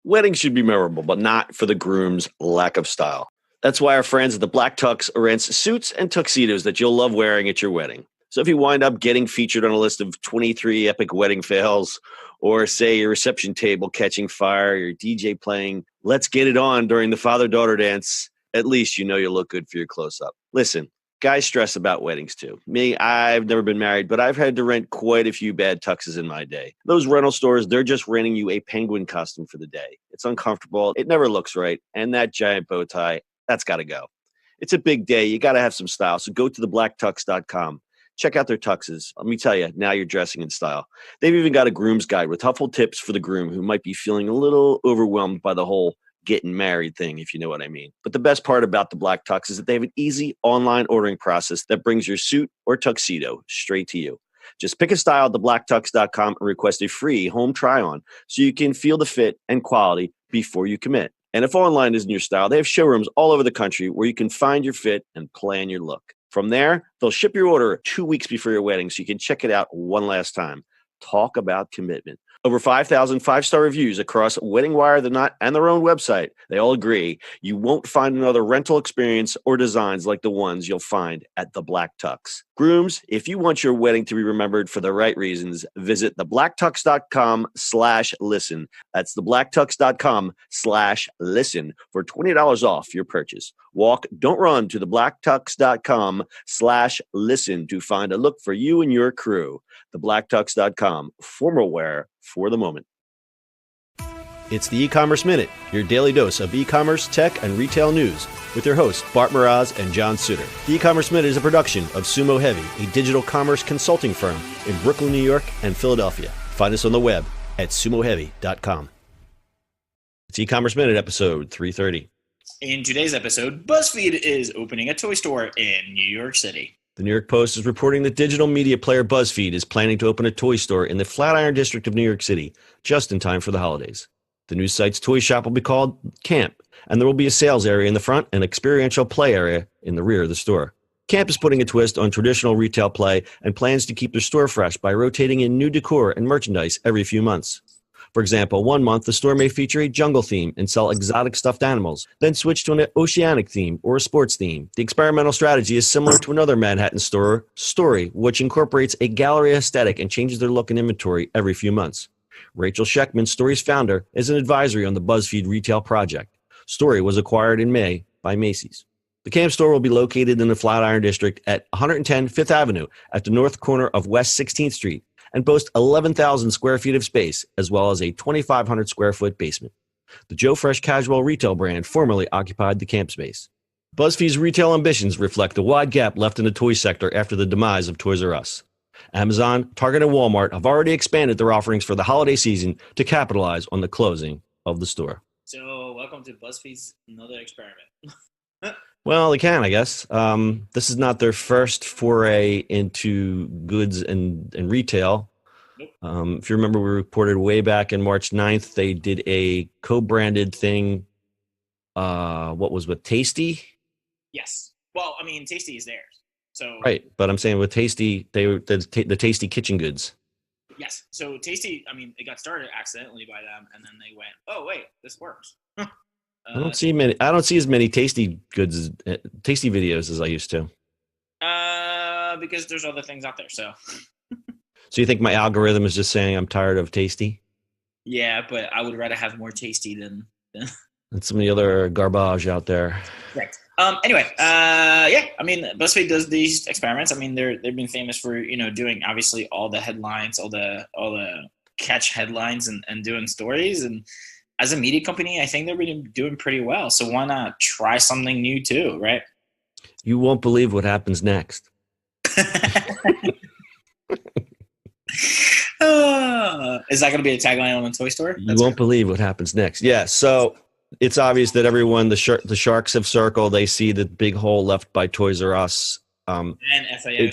Weddings should be memorable, but not for the groom's lack of style. That's why our friends at the Black Tux rents suits and tuxedos that you'll love wearing at your wedding. So if you wind up getting featured on a list of 23 epic wedding fails, or say your reception table catching fire, your DJ playing Let's Get It On during the father-daughter dance, at least you know you'll look good for your close-up. Listen, guys stress about weddings too. Me, I've never been married, but I've had to rent quite a few bad tuxes in my day. Those rental stores, they're just renting you a penguin costume for the day. It's uncomfortable, it never looks right, and that giant bow tie, that's got to go. It's a big day. You got to have some style. So go to theblacktux.com. Check out their tuxes. Let me tell you, now you're dressing in style. They've even got a groom's guide with helpful tips for the groom who might be feeling a little overwhelmed by the whole getting married thing, if you know what I mean. But the best part about the Black Tux is that they have an easy online ordering process that brings your suit or tuxedo straight to you. Just pick a style at theblacktux.com and request a free home try-on so you can feel the fit and quality before you commit. And if online isn't your style, they have showrooms all over the country where you can find your fit and plan your look. From there, they'll ship your order 2 weeks before your wedding so you can check it out one last time. Talk about commitment. Over 5,000 five-star reviews across Wedding Wire, The Knot, and their own website. They all agree you won't find another rental experience or designs like the ones you'll find at the Black Tux. Grooms, if you want your wedding to be remembered for the right reasons, visit theblacktux.com/listen. That's theblacktux.com/listen for $20 off your purchase. Walk, don't run to theblacktux.com/listen to find a look for you and your crew. Theblacktux.com, formal wear for the moment. It's the E-Commerce Minute, your daily dose of e-commerce, tech, and retail news with your hosts, Bart Mraz and John Suter. The E-Commerce Minute is a production of Sumo Heavy, a digital commerce consulting firm in Brooklyn, New York, and Philadelphia. Find us on the web at sumoheavy.com. It's E-Commerce Minute, episode 330. In today's episode, BuzzFeed is opening a toy store in New York City. The New York Post is reporting that digital media player BuzzFeed is planning to open a toy store in the Flatiron district of New York City, just in time for the holidays. The news site's toy shop will be called Camp, and there will be a sales area in the front and experiential play area in the rear of the store. Camp is putting a twist on traditional retail play and plans to keep their store fresh by rotating in new decor and merchandise every few months. For example, 1 month, the store may feature a jungle theme and sell exotic stuffed animals, then switch to an oceanic theme or a sports theme. The experimental strategy is similar to another Manhattan store, Story, which incorporates a gallery aesthetic and changes their look and inventory every few months. Rachel Sheckman, Story's founder, is an advisory on the BuzzFeed retail project. Story was acquired in May by Macy's. The Camp store will be located in the Flatiron district at 110 Fifth Avenue at the north corner of West 16th Street, and boast 11,000 square feet of space, as well as a 2,500 square foot basement. The Joe Fresh casual retail brand formerly occupied the Camp space. BuzzFeed's retail ambitions reflect the wide gap left in the toy sector after the demise of Toys R Us. Amazon, Target, and Walmart have already expanded their offerings for the holiday season to capitalize on the closing of the store. So, welcome to BuzzFeed's another experiment. Well, they can, I guess. This is not their first foray into goods and retail. Nope. If you remember, we reported way back in March 9th, they did a co-branded thing. What was with Tasty? Yes. Well, I mean, Tasty is theirs. So right, but I'm saying with Tasty, the Tasty kitchen goods. Yes. So Tasty, I mean, it got started accidentally by them, and then they went, "Oh, wait, this works." I don't see as many Tasty goods, Tasty videos as I used to. Because there's other things out there. So you think my algorithm is just saying I'm tired of Tasty? Yeah, but I would rather have more Tasty than some of the other garbage out there. Right. Anyway, yeah. I mean, BuzzFeed does these experiments. I mean, they've been famous for doing obviously all the headlines, all the catch headlines, and doing stories. And as a media company, I think they've been doing pretty well. So why not try something new too, right? You won't believe what happens next. Is that going to be a tagline on the toy store? You won't believe what happens next. Yeah. So it's obvious that everyone, the Sharks have circled. They see the big hole left by Toys R Us. And FAO.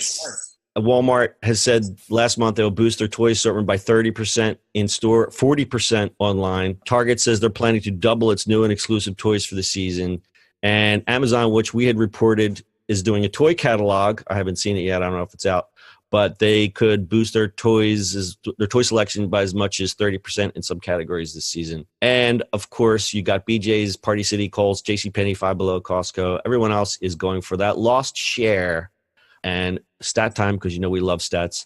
Walmart has said last month they'll boost their toy assortment by 30% in store, 40% online. Target says they're planning to double its new and exclusive toys for the season. And Amazon, which we had reported, is doing a toy catalog. I haven't seen it yet. I don't know if it's out. but they could boost their toy selection by as much as 30% in some categories this season. And of course, you got BJ's, Party City, Kohl's, JCPenney, Five Below, Costco. Everyone else is going for that lost share. And stat time, because we love stats.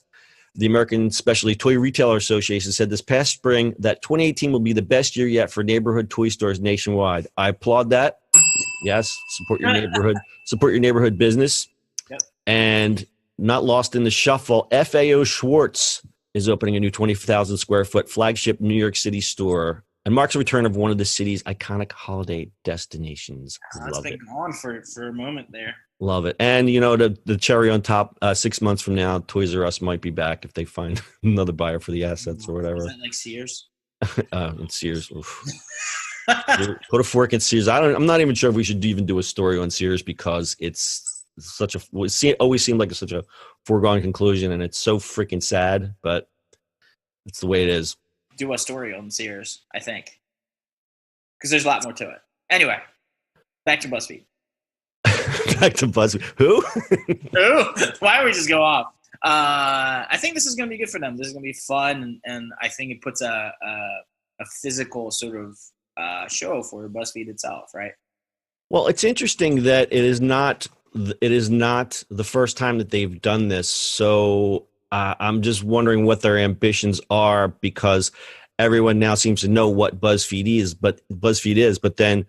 The American Specialty Toy Retailer Association said this past spring that 2018 will be the best year yet for neighborhood toy stores nationwide. I applaud that. Yes, support your neighborhood. Support your neighborhood business. Yep. And not lost in the shuffle, FAO Schwartz is opening a new 20,000 square foot flagship New York City store and marks the return of one of the city's iconic holiday destinations. That's been gone for a moment there. Love it. And, the cherry on top, 6 months from now, Toys R Us might be back if they find another buyer for the assets or whatever. Is that like Sears? And Sears. Put a fork in Sears. I'm not even sure if we should even do a story on Sears because it's always seemed like such a foregone conclusion, and it's so freaking sad, but it's the way it is. Do a story on Sears, I think, because there's a lot more to it. Anyway, back to BuzzFeed. Back to BuzzFeed. Who? Why don't we just go off? I think this is going to be good for them. This is going to be fun, and I think it puts a physical sort of show for BuzzFeed itself, right? Well, it's interesting that it is not the first time that they've done this. So I'm just wondering what their ambitions are, because everyone now seems to know what BuzzFeed is, but then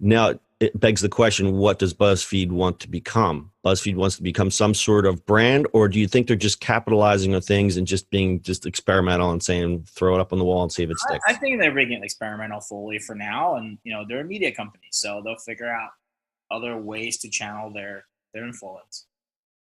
now it begs the question, what does BuzzFeed want to become? BuzzFeed wants to become some sort of brand, or do you think they're just capitalizing on things and just being experimental and saying, throw it up on the wall and see if it sticks? I think they're making it experimental fully for now. And, they're a media company, so they'll figure out other ways to channel their influence.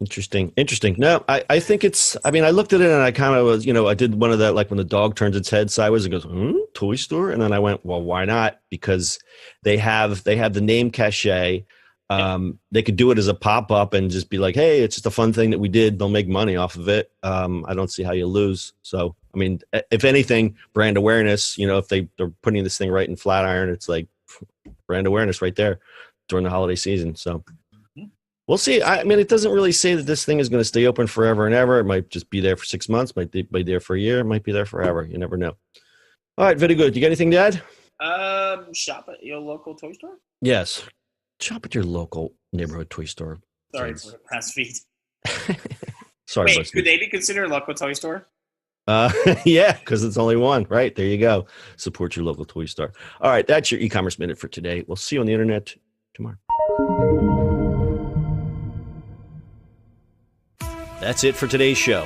Interesting. No, I think I looked at it and I kind of was, I did one of that, like when the dog turns its head sideways, it goes, toy store. And then I went, well, why not? Because they have the name cachet. They could do it as a pop-up and just be like, hey, it's just a fun thing that we did. They'll make money off of it. I don't see how you lose. So, if anything, brand awareness, if they're putting this thing right in Flatiron, it's like brand awareness right there during the holiday season. So we'll see. It doesn't really say that this thing is going to stay open forever and ever. It might just be there for 6 months, might be there for a year, it might be there forever. You never know. All right, very good. You got anything to add? Shop at your local toy store? Yes. Shop at your local neighborhood toy store. Sorry for the BuzzFeed. Sorry, Wait, BuzzFeed. could they be considered a local toy store? Yeah, because it's only one. Right, there you go. Support your local toy store. All right, that's your e-commerce minute for today. We'll see you on the internet tomorrow. That's it for today's show.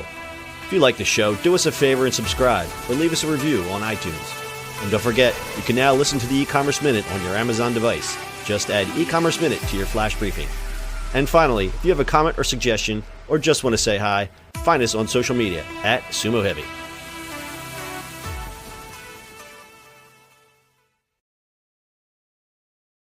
If you like the show, do us a favor and subscribe, or leave us a review on iTunes. And don't forget, you can now listen to the e-commerce minute on your Amazon device. Just add e-commerce minute to your flash briefing. And finally, if you have a comment or suggestion, or just want to say hi, find us on social media at Sumo Heavy.